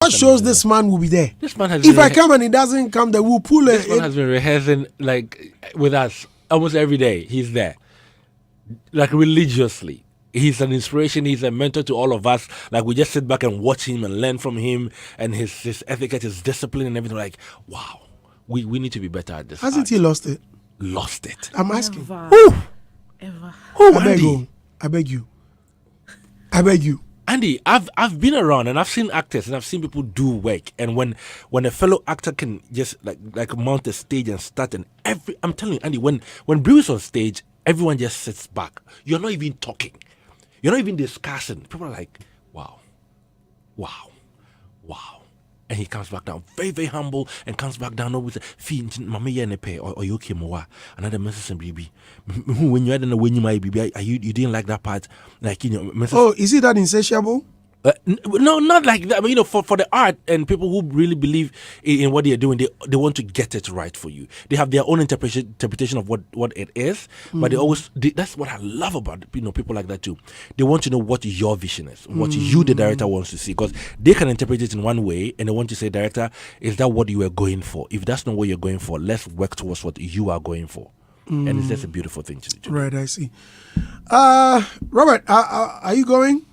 What shows this man will be there? This man has. If I come and he doesn't come, then we'll pull it. This man has been rehearsing like with us almost every day. He's there, like religiously. He's an inspiration. He's a mentor to all of us. Like we just sit back and watch him and learn from him and his etiquette, his discipline, and everything. Like wow, we need to be better at this. Hasn't he lost it? Lost it. I'm asking. Ever. I beg you. Andy, I've been around and I've seen actors and I've seen people do work, and when a fellow actor can just like mount a stage and start, and I'm telling you, Andy, when Brew is on stage, everyone just sits back. You're not even talking. You're not even discussing. People are like, wow. And he comes back down, very, very humble, and comes back down with fee mama ya nepe or you okay mowa. Another message and baby. When you had in the when you might be, you didn't like that part, like Oh, is it that insatiable? No, not like that. I mean, for the art and people who really believe in what they are doing, they want to get it right for you. They have their own interpretation of what it is, but that's what I love about people like that too. They want to know what your vision is, what you, the director, wants to see, because they can interpret it in one way, and they want to say, director, is that what you are going for? If that's not what you're going for, let's work towards what you are going for. And it's just a beautiful thing to do. Right, I see. Robert, are you going?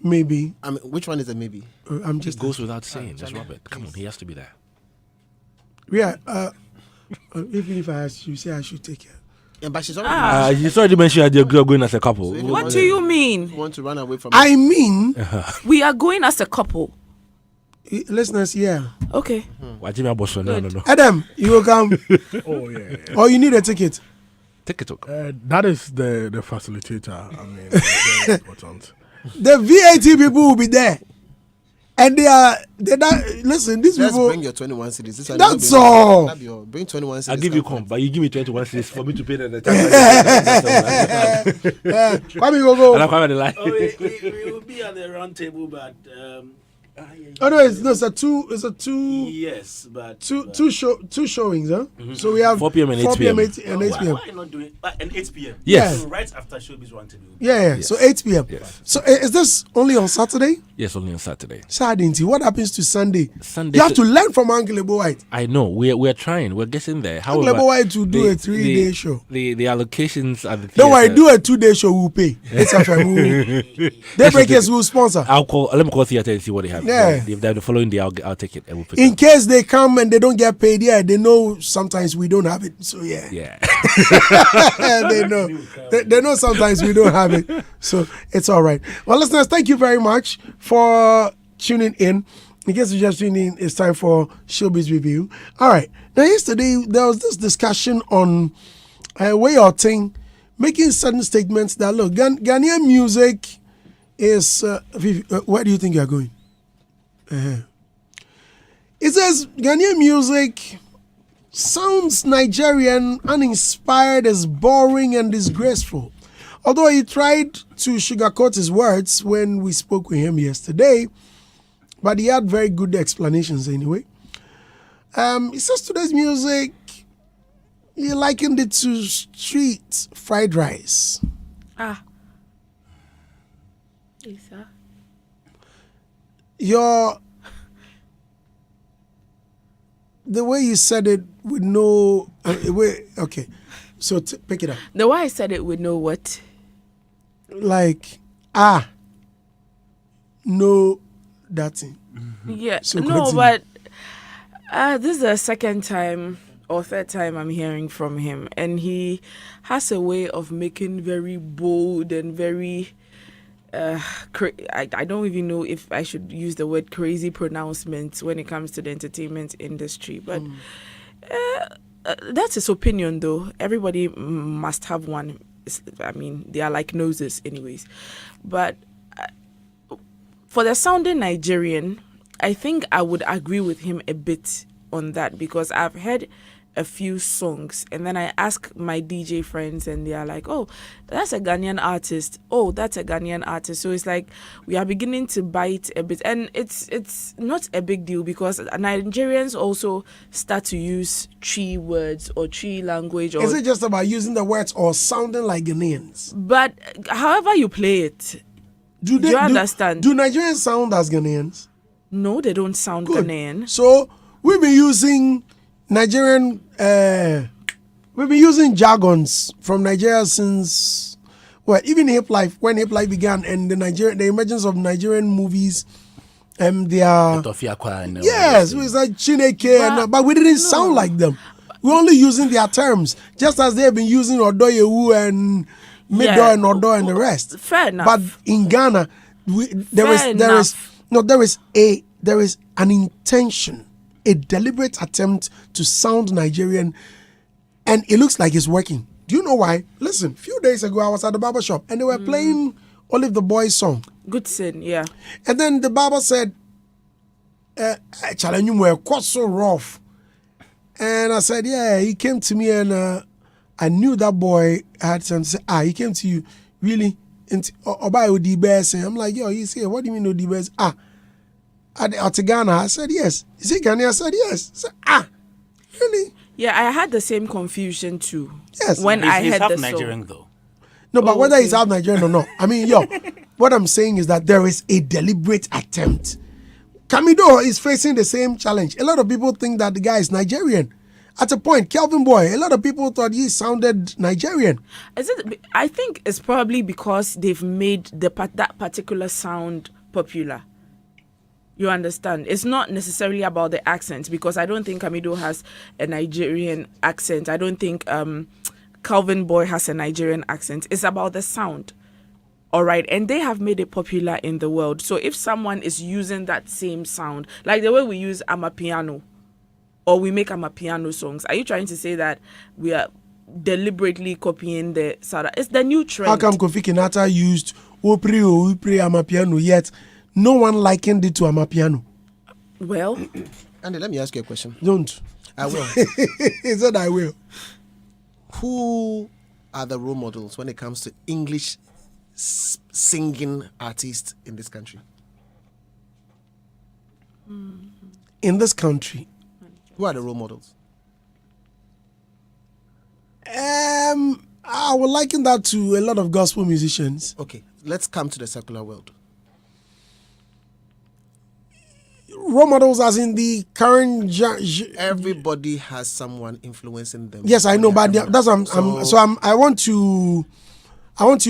Maybe. I mean, which one is a maybe? I'm just It goes without saying. That's Robert. Come on, he has to be there. Yeah. Even if I ask you, say I should take it. Yeah, but she's already. You already mentioned you're going as a couple. So What do you mean? want to run away from? I mean, We are going as a couple. listeners, yeah. Okay. No. Adam, you will come. Oh yeah. Or you need a ticket. Take it. That is the facilitator. I mean, very important. The VAT people will be there. And they're not, listen, these Just people. bring your 21 cities. This one That's will be- all. Bring 21 cities. I'll give you comp, but you give me 21 cents for me to pay the tax. Kwame, go. And I'm coming the line. We will be at the round table, but Oh no, it's a two. yes, but Two showings, huh? So we have 4 p.m. and 8 4 p.m. p.m. 8 and 8 p.m. why not doing and 8 p.m. Yes. So right after showbiz roundtable. Yeah. So 8 p.m. Yes. So is this only on Saturday? Yes, only on Saturday. Saturday. What happens to Sunday? Sunday. You have to learn from Uncle Lebo White. I know. We're trying. We're getting there. Uncle However, Lebo White to do a 3-day show. The allocations at the theater. Don't worry, do a 2-day show. We'll pay. It's a Daybreakers will sponsor. Let me call theater and see what they have. Yeah. If they're the following day, I'll take it and we'll pick In it case they come and they don't get paid, yeah, they know sometimes we don't have it. So yeah. Yeah. They know. They know sometimes we don't have it. So it's all right. Well, listeners, thank you very much for tuning in. In case you just tuned in, it's time for Showbiz Review. All right. Now, yesterday, there was this discussion on Wei Ye Oteng making certain statements that, look, Ghanaian music is... where do you think you're going? It says Ghanaian music sounds Nigerian, uninspired, is boring and disgraceful. Although he tried to sugarcoat his words when we spoke with him yesterday, but he had very good explanations anyway. He says today's music, he likened it to street fried rice. Isa. The way you said it with no okay, so pick it up. The way I said it with no what? Like no that thing. Yeah. So no, continue. but this is the second time or third time I'm hearing from him, and he has a way of making very bold and very I don't even know if I should use the word crazy pronouncements when it comes to the entertainment industry, but that's his opinion though. Everybody must have one. I mean, they are like noses anyways, but for the sounding Nigerian, I think I would agree with him a bit on that, because I've heard a few songs and then I ask my DJ friends and they are like, oh, that's a Ghanaian artist. Oh, that's a Ghanaian artist. So it's like we are beginning to bite a bit, and it's not a big deal because Nigerians also start to use Twi words or Twi language. Or, is it just about using the words or sounding like Ghanaians? but however you play it, Do you understand? Do Nigerians sound as Ghanaians? No, they don't sound Good. Ghanaian. So we've been using Nigerian. We've been using jargons from Nigeria since, well, even hip life, when hip life began, and the emergence of Nigerian movies. They are yes, it's like Chineke, but we didn't sound like them. We're only using their terms, just as they've been using Odoyewu and Mido and Odo and the rest. Fair enough. But in Ghana, there is an intention, a deliberate attempt to sound Nigerian, and it looks like it's working. Do you know why? Listen, a few days ago I was at the barber shop and they were playing Olive the Boy's song. Good sin, yeah. And then the barber said, challenge were quite so rough. And I said, yeah, he came to me and I knew that boy had something to say. He came to you really Oba Odibes. I'm like, yo, he's here. What do you mean Odibes? At Ghana. I said, yes. Is he Ghana? I said, yes. I said, really? Yeah, I had the same confusion too. Yes. When I He's heard half the Nigerian song. though. No, but whether okay. he's half Nigerian or not. I mean, yo, what I'm saying is that there is a deliberate attempt. Kamido is facing the same challenge. A lot of people think that the guy is Nigerian. At a point, Kelvin Boy, a lot of people thought he sounded Nigerian. I think it's probably because they've made that particular sound popular. You understand? It's not necessarily about the accent, because I don't think Kamido has a Nigerian accent. I don't think Calvin Boy has a Nigerian accent. It's about the sound. All right. And they have made it popular in the world. So if someone is using that same sound, like the way we use Amapiano, or we make Amapiano songs, are you trying to say that we are deliberately copying the sound? It's the new trend. How come Kofi Kinata used Opri or Upri Amapiano, yet no one likened it to Amapiano? Well, Andy, let me ask you a question. Don't. I will. He said I will. Who are the role models when it comes to English singing artists in this country? In this country, Who are the role models? I would liken that to a lot of gospel musicians. Okay, let's come to the secular world. Role models as in the current Everybody has someone influencing them. yes, I know, but that's I want you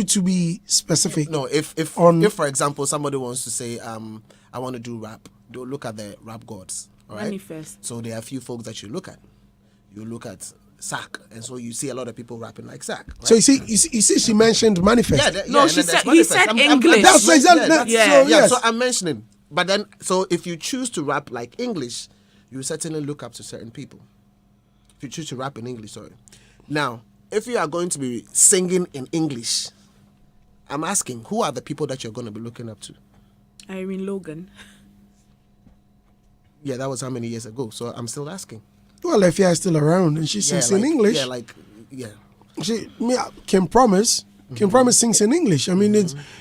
to be specific. No, if for example somebody wants to say I want to do rap, they'll look at the rap gods. All right. Manifest. So there are a few folks that you look at. You look at Sack, and so you see a lot of people rapping like Sack. Right? So you see, she mentioned manifest. No, she said he said English. That's exactly So I'm mentioning. But then, so if you choose to rap like English, you certainly look up to certain people. If you choose to rap in English, sorry. Now, if you are going to be singing in English, I'm asking, who are the people that you're going to be looking up to? Irene Logan. Yeah, that was how many years ago? So I'm still asking. Well, Efia is still around and she sings in English. She can promise. Kim Promise sings in English. I mean,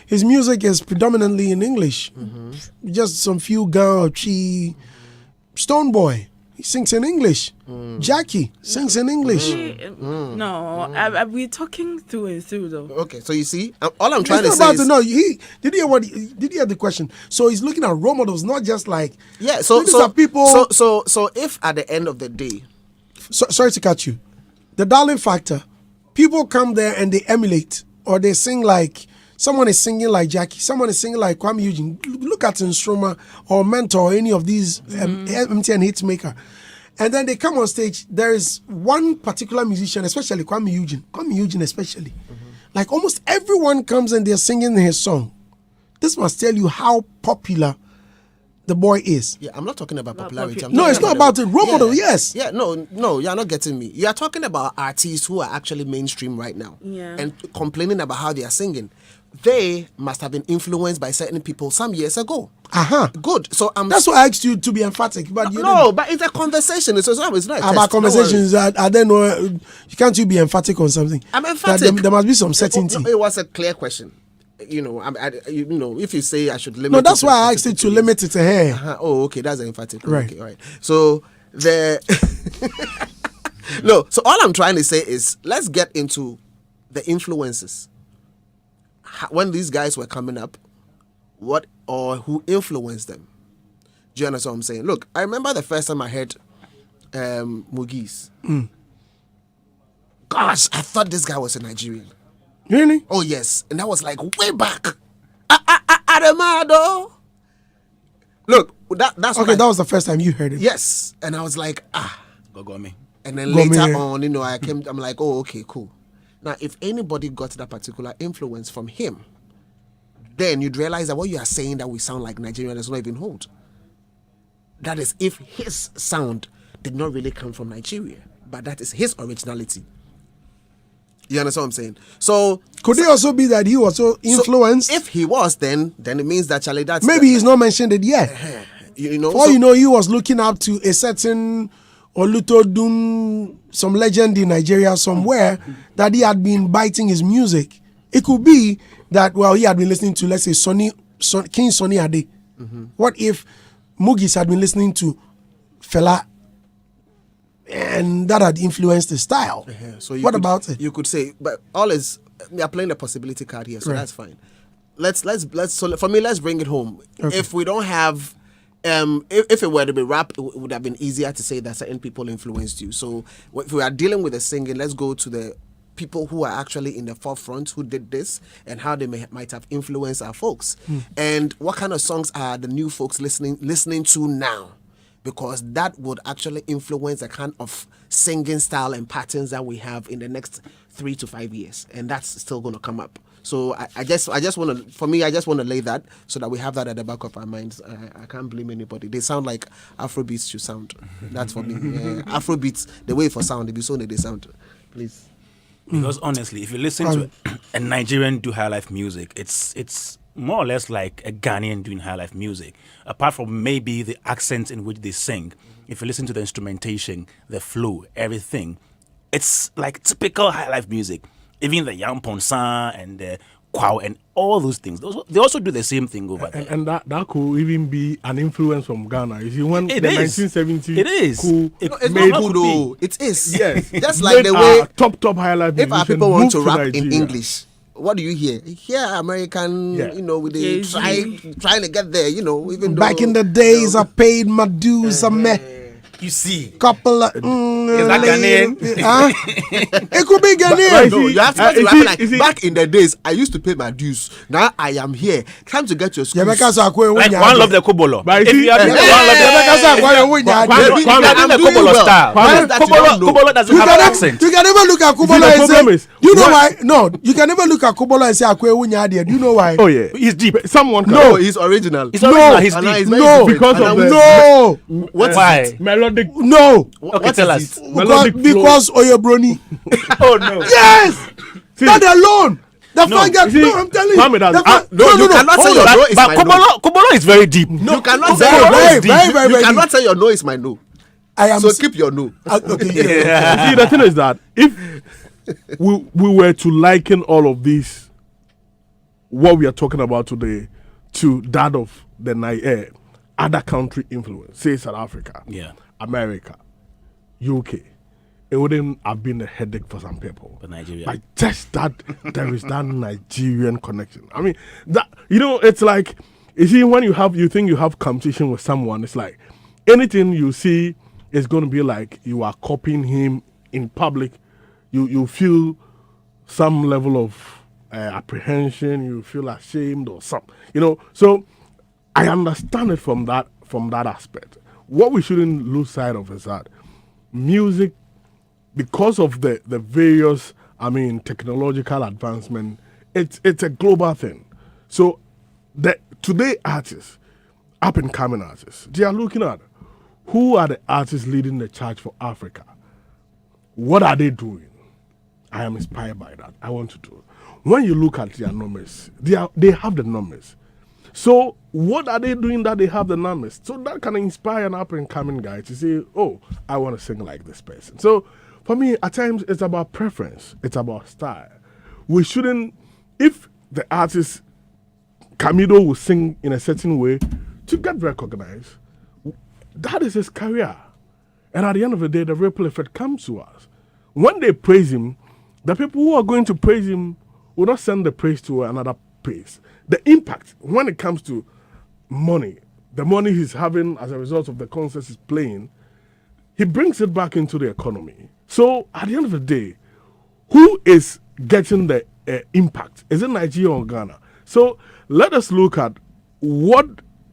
his music is predominantly in English. Just some few girl, Stone Boy, he sings in English. Jackie sings in English. No, we're talking through and through though. Okay, so you see, all I'm trying to say is... No, did you hear the question? So he's looking at role models, not just like... Yeah, so people... So if at the end of the day... sorry to cut you. The darling factor, people come there and they emulate. Or they sing like, someone is singing like Jackie, someone is singing like Kwame Eugene. Look at Nstroma or Mentor or any of these MTN hitmaker. And then they come on stage. There is one particular musician, especially Kwame Eugene especially. Like almost everyone comes and they're singing his song. This must tell you how popular the boy is. Yeah, I'm not talking about popularity. No, it's not about it. Role model, yes. Yeah, no, you're not getting me. You are talking about artists who are actually mainstream right now. Yeah. And complaining about how they are singing. They must have been influenced by certain people some years ago. Good. So that's why I asked you to be emphatic. But but it's a conversation. It's not about conversations. I don't know. You can't be emphatic on something. I'm emphatic. There must be some certainty. It was a clear question. You know, if you say I should limit... No, that's why I asked you to limit it to her. Oh, okay, that's an emphatic. Right. Okay, all right. So, no, so all I'm trying to say is, let's get into the influences. When these guys were coming up, what or who influenced them. Do you understand what I'm saying? Look, I remember the first time I heard Mugis. Gosh, I thought this guy was a Nigerian. Really? Oh yes, and that was like way back. Ademado. Look, that's Okay, that was the first time you heard it. yes, and I was like, Go me. and then Go later me. on, I'm like, oh, okay, cool. Now, if anybody got that particular influence from him, then you'd realize that what you are saying that we sound like Nigerian does not even hold. That is if his sound did not really come from Nigeria, but that is his originality. You understand what I'm saying? So Could it also be that he was so influenced? So if he was, then it means that Charlie, that's Maybe he's not mentioned it yet. you know. For all so- you know, he was looking up to a certain Olutodun, some legend in Nigeria somewhere, that he had been biting his music. It could be that, well, he had been listening to, let's say, King Sonny Ade. What if Mugis had been listening to Fela and that had influenced his style? So What about it? You could say, but all is we are playing the possibility card here, so Right. that's fine. Let's so for me, let's bring it home. Okay. If we don't have, if it were to be rap, it would have been easier to say that certain people influenced you. So if we are dealing with the singing, let's go to the people who are actually in the forefront who did this and how they might have influenced our folks, and what kind of songs are the new folks listening to now. Because that would actually influence the kind of singing style and patterns that we have in the next 3 to 5 years, and that's still going to come up. So I just want to, for me, I just want to lay that so that we have that at the back of our minds. I can't blame anybody. They sound like Afrobeats should sound. That's for me. Afrobeats, the way for sound, they sound, they sound. Please. Because honestly, if you listen to a Nigerian do high life music, it's more or less like a Ghanaian doing high life music. Apart from maybe the accents in which they sing, if you listen to the instrumentation, the flow, everything, it's like typical high life music. Even the Yamponsa and the Kwao and all those things, they also do the same thing over there. And that could even be an influence from Ghana. You see, when It the is. 1970s It is. cool It- No, it's made, not good though. It is. yes, Just like made the way our top high life if our musicians people want moved to rap in Nigeria. English, what do you hear? You hear American, Yeah. with the Jay-Z. trying to get there, even Back though, in the days, I paid my dues, a You see, couple of... Is that Ghanaian? Huh? It could be Ghanaian. Right. No, you have to You rap see- like you see- back in the days. I used to pay my dues. Now I am here. Time to get your school. Yabeka so akwe like wunya one ade. love the Kobolo. But you If see- you are doing the Yeah. one love the Yabeka so akwe wunya ade. If you are doing I'm the doing Kobolo well. style, Why is that you don't know? Kobolo doesn't You have can, an never, accent. you can never look at Kubola the and problem say, is, do you know what- why? No, you can never look at Kubola and say akwe wunya ade. Do you know why? Oh yeah, He's deep. But someone can. No, he's original. He's original. He's And now deep. he's very No, different. because And of now the- No, What is Why? it? melodic. no. Okay, What tell is us. it? Melodic Because Oyebroni. Oh no. Yes! See, That alone. The No, fact that, you see, no, I'm telling Kwame you. does- the fact- no, you cannot say hold your on. no is But my no. Kobolo is very deep. You cannot Very, say your no very, is deep. very, very, You very cannot deep. say your no is my no. I am. So keep your no. Okay, yeah. You see, the thing is that if we were to liken all of these, what we are talking about today, to that of the other country influence, say South Africa, Yeah. America, UK, it wouldn't have been a headache for some people. But Nigeria. But just that there is that Nigerian connection. I mean, that it's like, you see, when you think you have competition with someone, it's like anything you see is going to be like you are copying him in public. You feel some level of apprehension. You feel ashamed or something. So I understand it from that aspect. What we shouldn't lose sight of is that music, because of the various, technological advancement, it's a global thing. So today artists, up and coming artists, they are looking at who are the artists leading the charge for Africa. What are they doing? I am inspired by that. I want to do it. When you look at their numbers, they have the numbers. So what are they doing that they have the numbers? So that can inspire an up and coming guy to say, oh, I want to sing like this person. So for me, at times it's about preference. It's about style. We shouldn't, if the artist Camido will sing in a certain way to get recognized, that is his career. And at the end of the day, the ripple effect comes to us. When they praise him, the people who are going to praise him will not send the praise to another pace. The impact when it comes to money, the money he's having as a result of the concerts he's playing, he brings it back into the economy. So at the end of the day, who is getting the impact? Is it Nigeria or Ghana? So let us look at what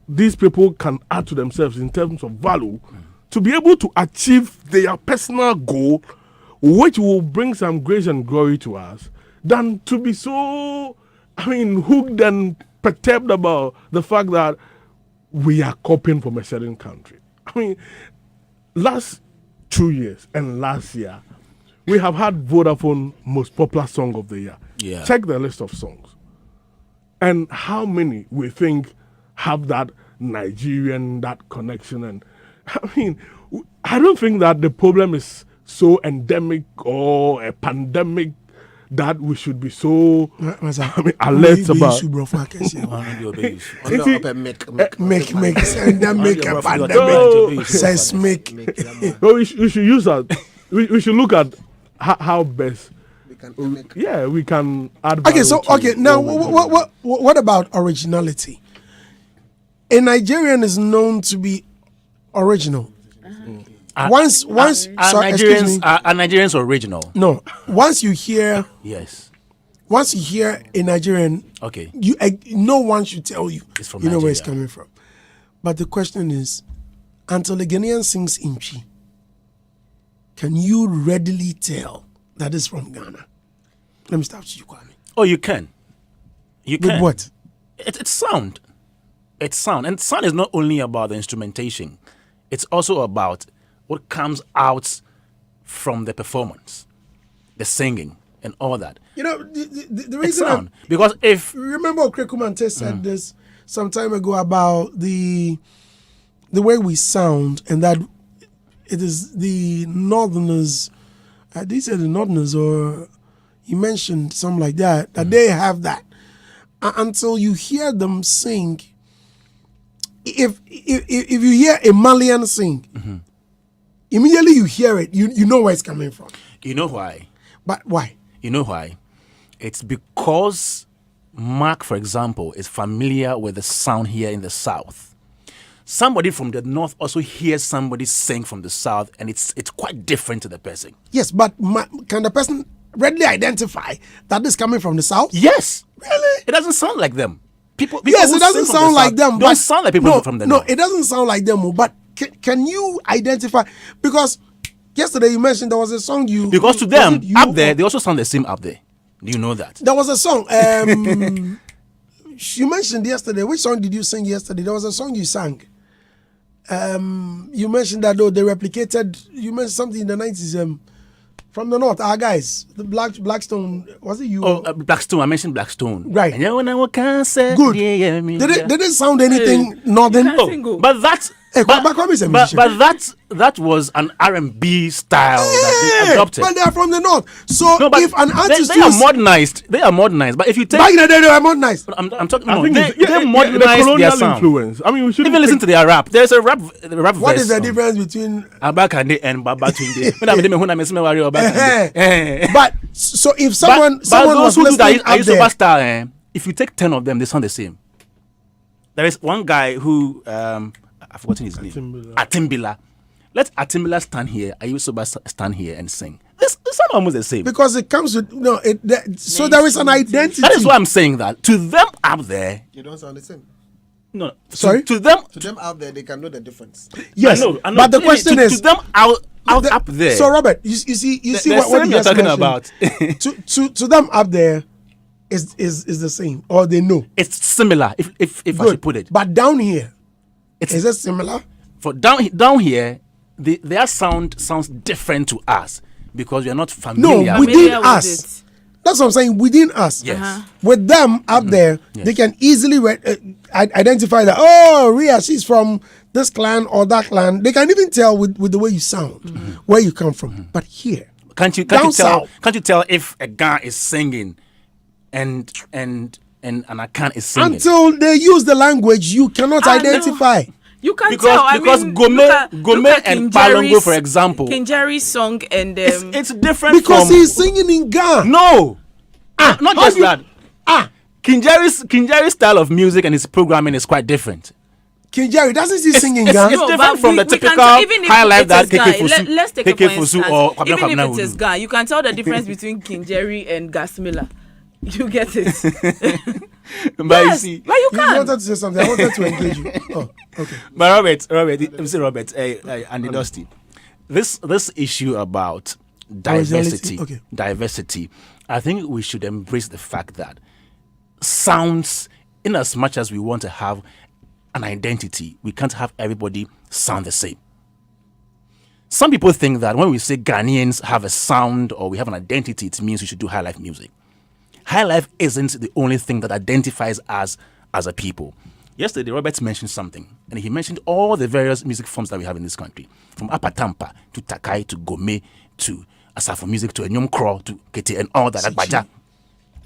these people can add to themselves in terms of value to be able to achieve their personal goal, which will bring some grace and glory to us, than to be so, hooked and perturbed about the fact that we are copying from a certain country. Last 2 years and last year, we have had Vodafone most popular song of the year. Yeah. Check the list of songs. And how many we think have that Nigerian, that connection. And I don't think that the problem is so endemic or a pandemic that we should be so alert about. Seismic. Well, we should use that. We should look at how best. We can add value. Okay, so now what about originality? A Nigerian is known to be original. Once Are Nigerians original? No. Once you hear Yes. Once you hear a Nigerian, Okay. No one should tell you. It's from you know where it's Nigeria. coming from. But the question is, until a Ghanaian sings Imchi, can you readily tell that it's from Ghana? Let me start with you, Kwame. Oh, you can. You With can. what? It's sound. It's sound. And sound is not only about the instrumentation. It's also about what comes out from the performance, the singing, and all that. You know, the It's reason sound. Because if... remember Okrekumanté said this some time ago about the way we sound, and that it is the Northerners, did he say the Northerners, or he mentioned something like that, that they have that. Until you hear them sing, if you hear a Malian sing, immediately you hear it, you know where it's coming from. You know why? But why? You know why? It's because Mark, for example, is familiar with the sound here in the South. Somebody from the North also hears somebody sing from the South, and it's quite different to the person. Yes, but can the person readily identify that this is coming from the South? Yes. Really? It doesn't sound like them. People Yes, who it doesn't sing from sound the like South them. Don't sound like people from the No, North. it doesn't sound like them. But can you identify? Because yesterday you mentioned there was a song you... Because to was them, it you up there, or- they also sound the same up there. Do you know that? There was a song. You mentioned yesterday. Which song did you sing yesterday? There was a song you sang. You mentioned that they replicated. You mentioned something in the 90s. From the North, our guys, the Blackstone. Was it you? Oh, Blackstone. I mentioned Blackstone. Right. And when I cancer, Good. yeah, Did it sound anything Northern? can't sing. Oh, but that's Hey, Kwame is a musician. but that was an R&B style that they adopted. But they are from the North. So No, but if an artist they are who's- modernized. They are modernized. But if you take, back in the day, they were modernized. I'm talking. I No, think they the modernized colonial their sound. influence. We should Even listen to their rap. There's a rap What verse. is the difference between? Abakande and Babatunde. When I'm messing worry about But so if someone but was those who do listening that, are you up there, superstar? If you take 10 of them, they sound the same. There is one guy who I've forgotten his name. Atimbila. Let Atimbila stand here. Are you superstar stand here and sing? This sound almost the same. because it comes with so there is an identity. That is why I'm saying that to them up there. You don't sound the same. No, Sorry? to them. To them out there, they can know the difference. Yes, I know, but the question to is them out up there. So Robert, you see the what same you you're just talking mentioned. about. to them up there is the same, or they know. It's similar. If I Good. should put it, But down here, it's is it similar? for down here. Their sound sounds different to us because we are not familiar. No, within Familiar with us. it. That's what I'm saying. Within us. Yes. With them up there, Yes. they can easily identify that. Oh, Ria, she's from this clan or that clan. They can even tell with the way you sound, where you come from. But here, Can't you Down tell? south. Can't you tell if a guy is singing, and an Akan is singing? until they use the language, you cannot I know. identify. You can Because- tell. I because mean, Gome- look at and King Palongo, Jerry's- for example. King Jerry's song and It's different Because from he's singing in Ghana. no, not how just do you- that. King Jerry's style of music and his programming is quite different. King Jerry doesn't he sing in It's Ghana? different but from the we typical can, even if high life it that is Guy, KK let's take it Fusu for or instance. Kwabena Even Kwabena if it would is do. Guy, you can tell the difference between King Jerry and Gas Miller. You get it. But you Yes, see, but you You can. wanted to say something. I wanted to engage you. Oh, okay. but Robert, and Dusty, this issue about diversity, Okay. diversity, I think we should embrace the fact that sounds, in as much as we want to have an identity, we can't have everybody sound the same. Some people think that when we say Ghanaians have a sound or we have an identity, it means we should do high life music. High life isn't the only thing that identifies us as a people. Yesterday, Robert mentioned something, and he mentioned all the various music forms that we have in this country, from Apatampa to Takai to Gome to Asafo music to Enyom Kro to Kete and all that. Agbaja.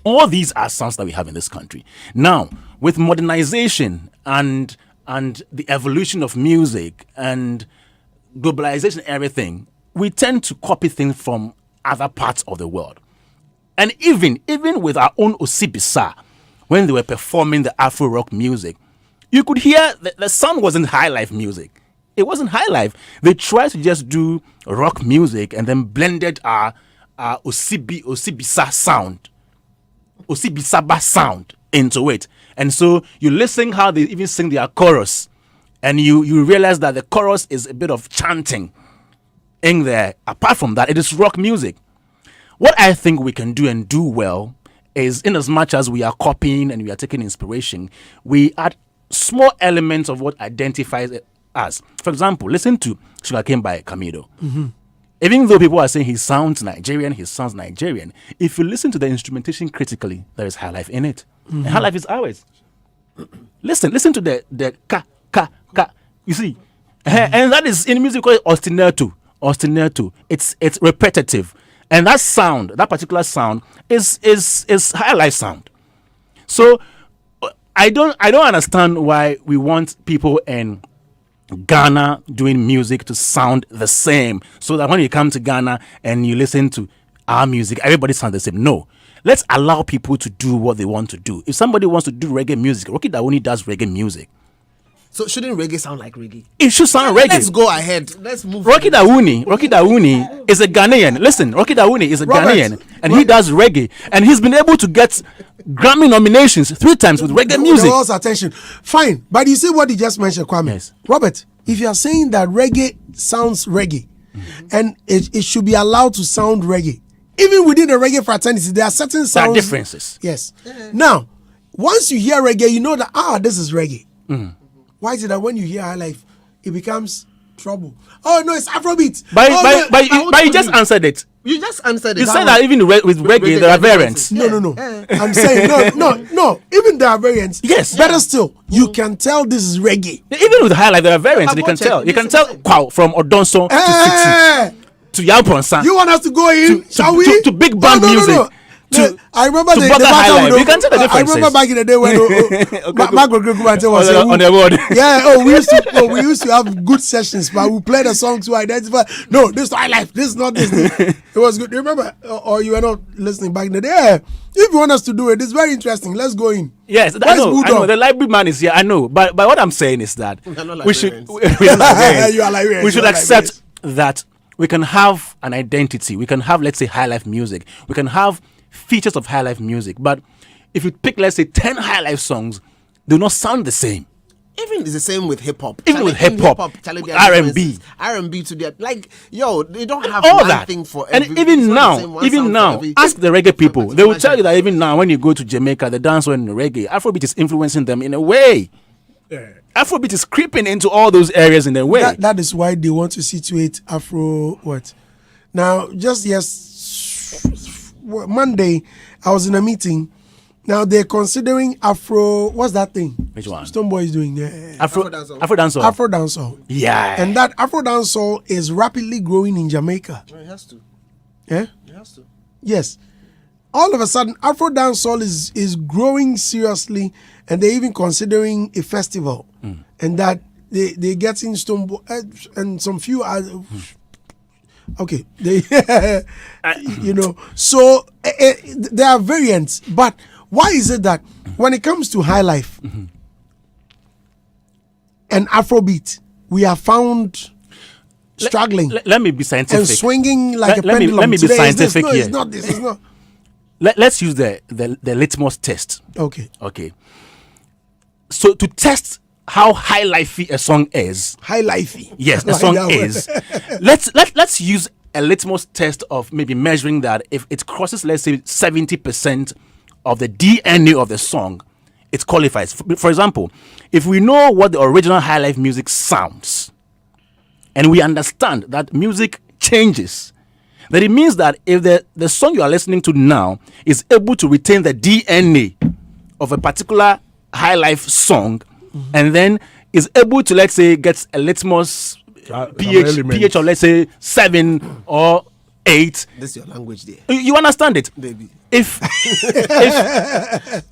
All these are sounds that we have in this country. Now, with modernization and the evolution of music and globalization and everything, we tend to copy things from other parts of the world. And even with our own Osibisa, when they were performing the Afro rock music, you could hear the sound wasn't high life music. It wasn't high life. They tried to just do rock music and then blended our Osibisa sound, Osibisaba sound into it. And so you listen how they even sing their chorus, and you realize that the chorus is a bit of chanting in there. Apart from that, it is rock music. What I think we can do and do well is, in as much as we are copying and we are taking inspiration, we add small elements of what identifies us. For example, listen to Sugarcane by Camido. Mm-hmm. Even though people are saying he sounds Nigerian, if you listen to the instrumentation critically, there is high life in it. And high life is ours. Listen to the ka. You see, and that is in music called ostinato. It's repetitive, and that particular sound is high life sound. So I don't understand why we want people in Ghana doing music to sound the same, so that when you come to Ghana and you listen to our music, everybody sounds the same. No. Let's allow people to do what they want to do. If somebody wants to do reggae music, Rocky Dawuni does reggae music. So shouldn't reggae sound like reggae? It should sound reggae. Let's go ahead. Let's move. Rocky Dawuni is a Ghanaian. Listen, Rocky Dawuni is a Ghanaian, and he does reggae, and he's been able to get Grammy nominations 3 times with reggae music. The world's attention. Fine, but you see what he just mentioned, Kwame. Yes. Robert, if you are saying that reggae sounds reggae, and it should be allowed to sound reggae, even within the reggae fraternity, there are certain sounds. There are differences. Yes. Now, once you hear reggae, you know that this is reggae. Why is it that when you hear high life, it becomes trouble? Oh no, it's Afrobeat. But you just answered it. You just answered it. You said that even with reggae there are variants. No. I'm saying no. Even there are variants. Yes. Better still, you can tell this is reggae. Even with high life there are variants. But You can check. tell. You can tell from Odonso to Sixty to Yauponsa. You want us to go in? Shall we? To big band music. I remember to the bother high life. You can tell the I differences. remember back in the day when Margaret Gregory was on the board. Yeah. We used to have good sessions, but we play the song to identify. No, this is high life. This is not this. It was good. You remember, or you were not listening back in the day? Yeah. If you want us to do it, it's very interesting. Let's go in. Yes, I know. The library man is here. I know, but what I'm saying is that we should. We should accept that we can have an identity. We can have, let's say, high life music. We can have features of high life music. But if you pick, let's say, 10 high life songs, they do not sound the same. Even it's the same with hip hop. Even with hip hop, R&B to their they don't have all one that thing for and every. even now, ask the reggae people. They will tell you that even now, when you go to Jamaica, the dancehall and the reggae, Afrobeat is influencing them in a way. Afrobeat is creeping into all those areas in a way. That is why they want to situate Afro what? Now, Monday, I was in a meeting. Now they're considering Afro. What's that thing? Which one? Stoneboy is doing. Afro dancehall. Afro dancehall. Yeah. And that Afro dancehall is rapidly growing in Jamaica. It has to. Yeah. It has to. Yes. All of a sudden, Afro dancehall is growing seriously, and they're even considering a festival, and that they getting Stoneboy and some few other. Okay, so there are variants, but Why is it that when it comes to high life and Afrobeat, we are found struggling Let me be scientific. and swinging like a Let me- pendulum? let me be Today, is this? scientific No, here. it's not this. It's not. Let's use the litmus test. Okay. Okay. So to test how high lifey a song is, High lifey. yes, the Like song that word. is. Let's use a litmus test of maybe measuring that if it crosses, let's say, 70% of the DNA of the song, it qualifies. For example, if we know what the original high life music sounds, and we understand that music changes, then it means that if the song you are listening to now is able to retain the DNA of a particular high life song, and then is able to, let's say, get a litmus pH of, let's say, 7 or 8. This is your language there, You understand it? baby. If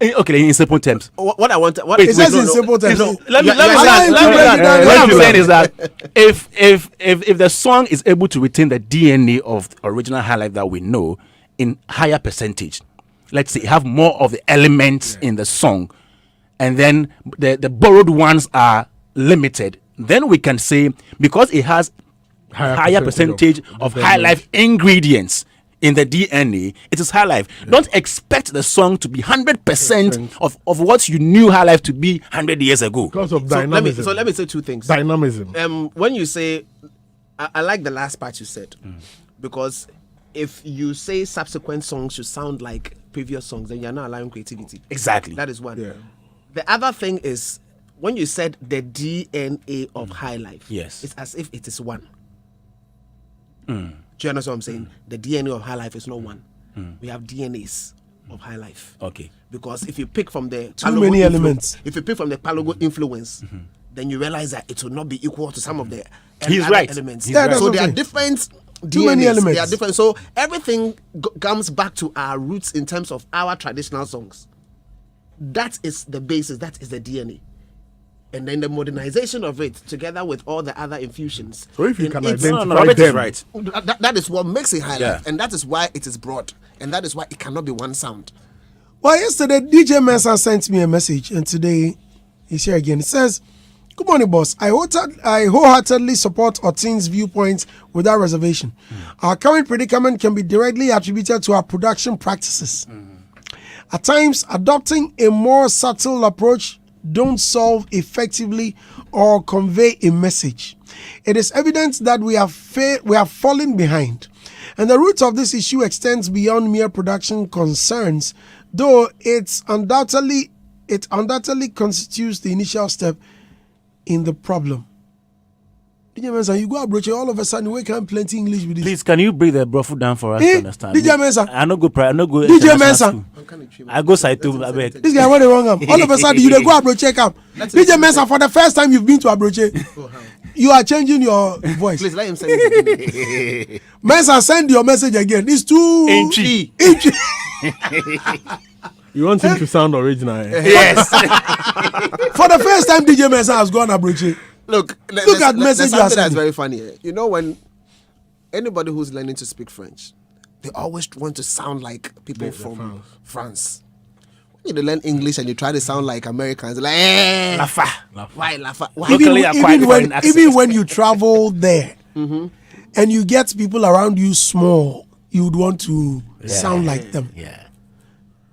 okay, in simple terms. What I want, what Wait, It says in simple terms. Let me Yeah, yeah, land. yeah, yeah, yeah, What I'm yeah. saying is that if the song is able to retain the DNA of the original high life that we know in higher percentage, let's say have more of the elements in the song, and then the borrowed ones are limited, then we can say because it has higher percentage of high life ingredients in the DNA, it is high life. Don't expect the song to be 100% of what you knew high life to be 100 years ago. Because of So dynamism. let me say two things. Dynamism. When you say, I like the last part you said, because if you say subsequent songs should sound like previous songs, then you're not allowing creativity. Exactly. That is one. Yeah. The other thing is when you said the DNA of high life, Yes. it's as if it is one. Do you understand what I'm saying? The DNA of high life is not one. We have DNAs of high life. Okay. Because if you pick from the many elements. if you pick from the Palogo influence, then you realize that it will not be equal to some of the He's other right. elements. He's right. that's So what there I'm are saying. different Too many DNAs. elements. They are different. So everything comes back to our roots in terms of our traditional songs. That is the basis. That is the DNA. And then the modernization of it, together with all the other infusions. So if you in can its- identify Robert is them, right. that is what makes it high Yeah. life, and that is why it is broad, and that is why it cannot be one sound. Well, yesterday, DJ Mensa sent me a message, and today he's here again. It says, "Good morning, boss. I wholeheartedly support Oteng's viewpoints without reservation. Our current predicament can be directly attributed to our production practices. At times, adopting a more subtle approach don't solve effectively or convey a message. It is evident that we have fallen behind, and the root of this issue extends beyond mere production concerns, though it undoubtedly constitutes the initial step in the problem." DJ Mensa, you go approach it, all of a sudden we can plenty English with this. Please, can you break the brofu down for us Eh, to understand? DJ Mensa. I no go. I no go. DJ international Mensa. school. I go side too. I beg. This guy went the wrong arm. All of a sudden you dey go Abroche camp. DJ Mensa, for the first time you've been to Abroche, you are changing your voice. Please let him say it again. Mensa, send your message again. It's too Inchy. inchy. you want him to sound original. Eh? Yes. For the first time DJ Mensa has gone Abroche. Look at there's message you are something that's sending. very funny. You know, when anybody who's learning to speak French, they always want to sound like people from France. When you learn English and you try to sound like Americans, like Lafa. why Lafa? Why? Locally acquired foreign accent. Even when you travel there and you get people around you small, you would want to sound like them. Yeah.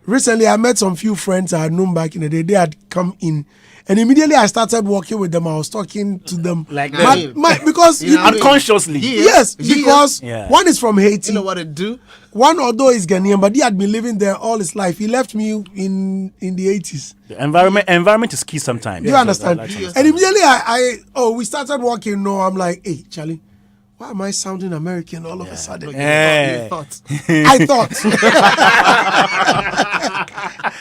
Recently, I met some few friends I had known back in the day. They had come in, and immediately I started working with them. I was talking to them Like because You know what I mean? unconsciously. yes, because Yeah. one is from Haiti. You know what to do? One, although is Ghanaian, but he had been living there all his life. He left me in the 80s. The environment is key sometimes. You understand? I understand. And immediately we started working. No, I'm like, hey, Charlie, why am I sounding American all of a sudden? Yeah. You thought. I thought.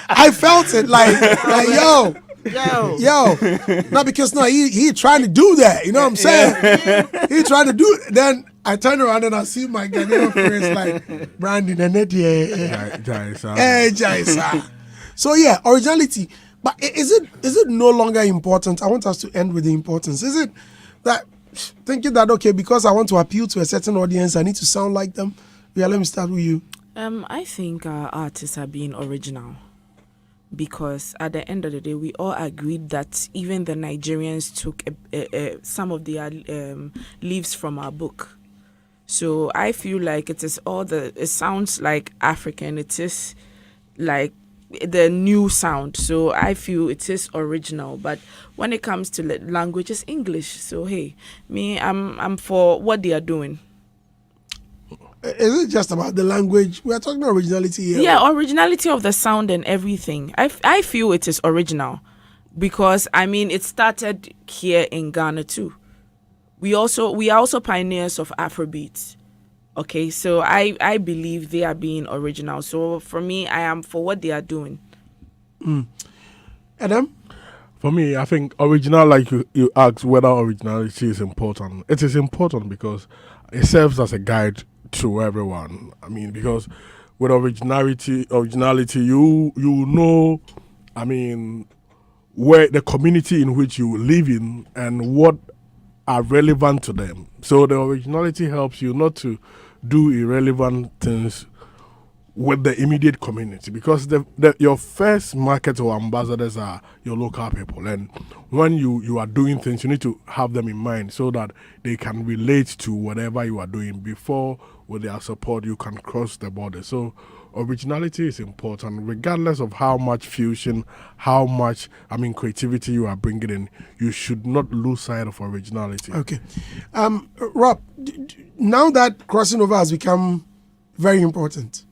I felt it like yo. No, because he trying to do that. You know what I'm saying? He trying to do it. Then I turn around and I see my Ghanaian friends like Brandon and Eddie. So yeah, originality. But is it no longer important? I want us to end with the importance. Is it that thinking that okay, because I want to appeal to a certain audience, I need to sound like them? Yeah, let me start with you. I think our artists are being original. because at the end of the day, we all agreed that even the Nigerians took some of their leaves from our book. So I feel like it sounds like African. It is like the new sound. So I feel it is original. But when it comes to language, it's English. So hey, I'm for what they are doing. Is it just about the language? We are talking originality here. Yeah, originality of the sound and everything. I feel it is original because it started here in Ghana too. We are also pioneers of Afrobeats. Okay, so I believe they are being original. So for me, I am for what they are doing. Adam? For me, I think original, like you asked whether originality is important. It is important because it serves as a guide to everyone. I mean, because with originality, you know, I mean, where the community in which you live in and what are relevant to them. So the originality helps you not to do irrelevant things with the immediate community, because your first market or ambassadors are your local people, and when you are doing things, you need to have them in mind so that they can relate to whatever you are doing before, with their support, you can cross the border. So originality is important regardless of how much fusion, how much creativity you are bringing in. You should not lose sight of originality. Okay. Rob, now that crossing over has become very important,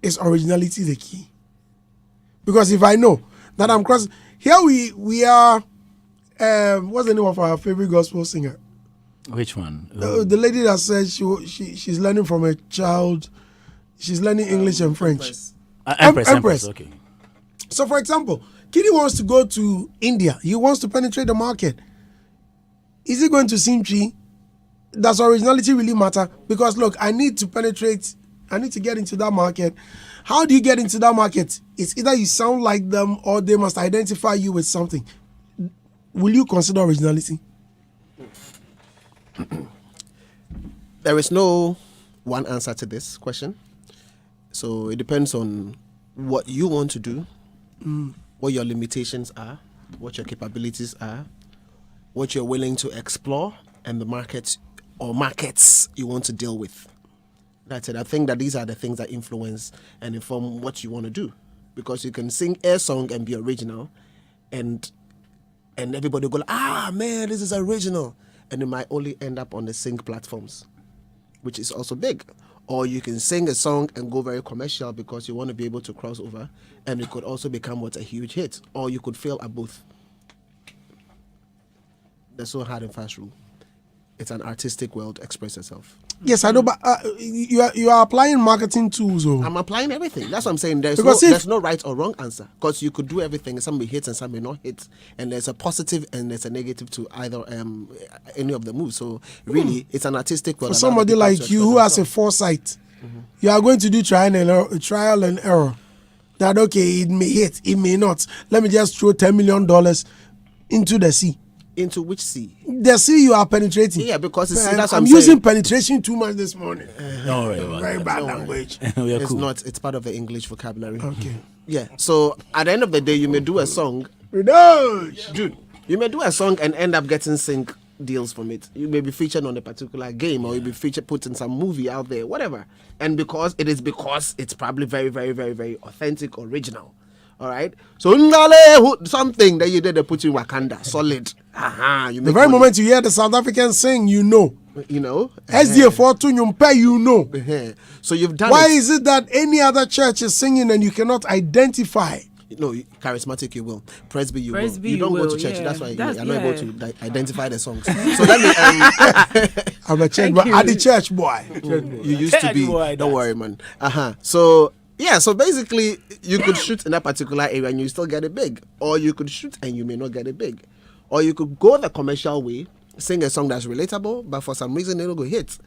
is originality the key? Because if I know that I'm crossing, here we are, what's the name of our favorite gospel singer? Which one? The lady that says she's learning from a child, she's learning English and French. Empress. Okay. So for example, Kiddy wants to go to India. He wants to penetrate the market. Is he going to Simchi? Does originality really matter? Because look, I need to penetrate, I need to get into that market. How do you get into that market? It's either you sound like them or they must identify you with something. Will you consider originality? There is no one answer to this question. So it depends on what you want to do, what your limitations are, what your capabilities are, what you're willing to explore, and the markets you want to deal with. That's it. I think that these are the things that influence and inform what you want to do. Because you can sing a song and be original, and everybody will go, man, this is original. And it might only end up on the sync platforms, which is also big. Or you can sing a song and go very commercial because you want to be able to cross over, and it could also become a huge hit. Or you could fail at both. There's no hard and fast rule. It's an artistic world. Express yourself. Yes, I know, but you are applying marketing tools. I'm applying everything. That's what I'm saying. There's no right or wrong answer, because you could do everything. Some may hit and some may not hit, and there's a positive and there's a negative to either any of the moves. So really, it's an artistic world. For somebody like you who has a foresight, you are going to do trial and error. That okay, it may hit, it may not. Let me just throw $10 million into the sea. Into which sea? The sea you are penetrating. Yeah, because I'm using penetration too much this morning. Don't worry about Very that. bad language. It's not. It's part of the English vocabulary. Okay. Yeah. So at the end of the day, you may do a song. Dude, you may do a song and end up getting sync deals from it. You may be featured on a particular game, or you'll be put in some movie out there, whatever. And because it's probably very, very, very, very authentic, original. All right. So something that you did, they put you in Wakanda, solid. The very moment you hear the South Africans sing, you know. SDA4 to Nyumpe, you know. So you've done Why is it that any other church is singing and you cannot identify? No, charismatic you will. Presby you will. Presby You don't you go to will, church. yeah. That's why you're not able to identify the songs. So let me. I'm a church boy. I'm the church boy. You used to be. Don't worry, man. So yeah, so basically you could shoot in that particular area and you still get it big, or you could shoot and you may not get it big, or you could go the commercial way, sing a song that's relatable, but for some reason it'll go hit.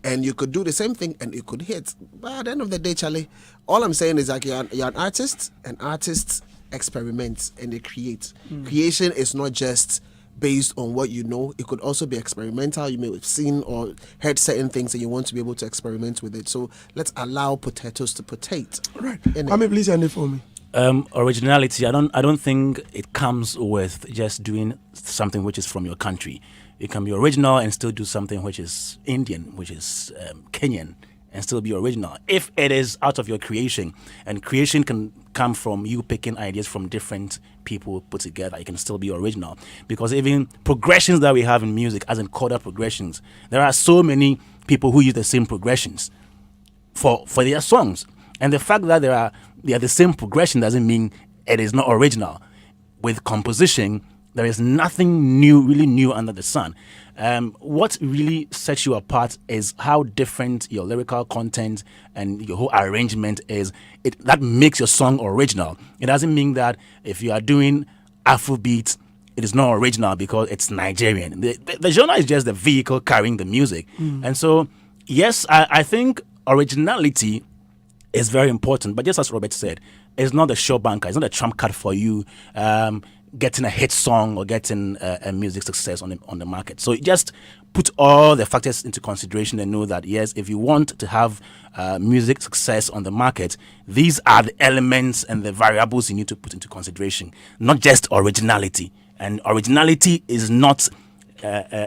And you could do the same thing and it could hit. But at the end of the day, Charlie, all I'm saying is that you're an artist, and artists experiment and they create. Creation is not just based on what you know. It could also be experimental. You may have seen or heard certain things and you want to be able to experiment with it. So let's allow potatoes to potate. Right. Please end it for me. Originality. I don't think it comes with just doing something which is from your country. You can be original and still do something which is Indian, which is Kenyan, and still be original. If it is out of your creation, and creation can come from you picking ideas from different people put together, you can still be original. Because even progressions that we have in music, as in chordal progressions, there are so many people who use the same progressions for their songs. And the fact that they are the same progression doesn't mean it is not original. With composition, there is nothing new, really new under the sun. What really sets you apart is how different your lyrical content and your whole arrangement is. That makes your song original. It doesn't mean that if you are doing Afrobeat, it is not original because it's Nigerian. The genre is just the vehicle carrying the music. And so, yes, I think originality is very important. But just as Robert said, it's not a show banker. It's not a trump card for you getting a hit song or getting a music success on the market. So just put all the factors into consideration and know that, yes, if you want to have music success on the market, these are the elements and the variables you need to put into consideration, not just originality. And originality is not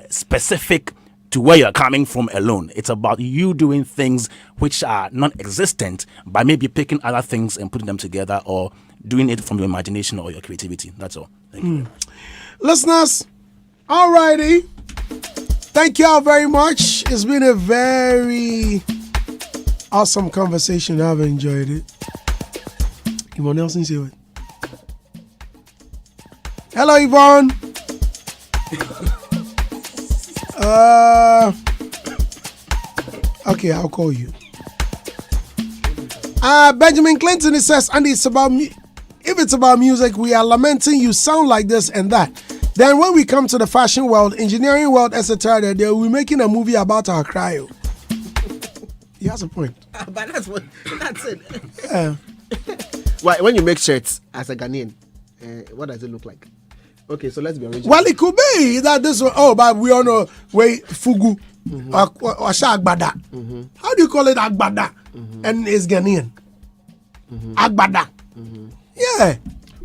specific to where you're coming from alone. It's about you doing things which are non-existent by maybe picking other things and putting them together, or doing it from your imagination or your creativity. That's all. Thank you. Listeners, alrighty. Thank you all very much. It's been a very awesome conversation. I've enjoyed it. Yvonne Nelson, say what? Hello, Yvonne. Okay, I'll call you. Benjamin Clinton, it says, Andy, it's about if it's about music, we are lamenting you sound like this and that. Then when we come to the fashion world, engineering world, etc., they will be making a movie about our cryo. He has a point. But that's it. Why, when you make shirts as a Ghanaian, what does it look like? Okay, so let's be original. Well, it could be that this one, but we all know Wei Fugu or Agbada. How do you call it Agbada? And it's Ghanaian. Agbada. Yeah.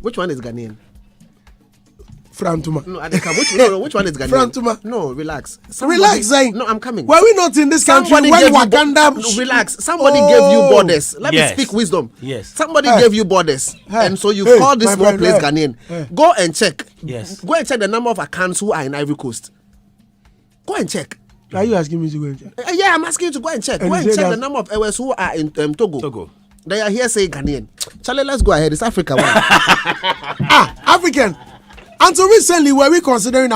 Which one is Ghanaian? Frantuma. No, which one is Ghanaian? Frantuma. No, relax. Relax, Zayn. No, I'm coming. Were we not in this country when Wakanda... No, relax. Somebody gave you borders. Let me speak wisdom. Yes. Somebody gave you borders. And so you call this small place Ghanaian. Go and check. Yes. Go and check the number of accounts who are in Ivory Coast. Go and check. Are you asking me to go and check? Yeah, I'm asking you to go and check. And go and check the number of Ewes who are in Togo. They are here saying Ghanaian. Charlie, let's go ahead. It's Africa. African. Until recently, were we considering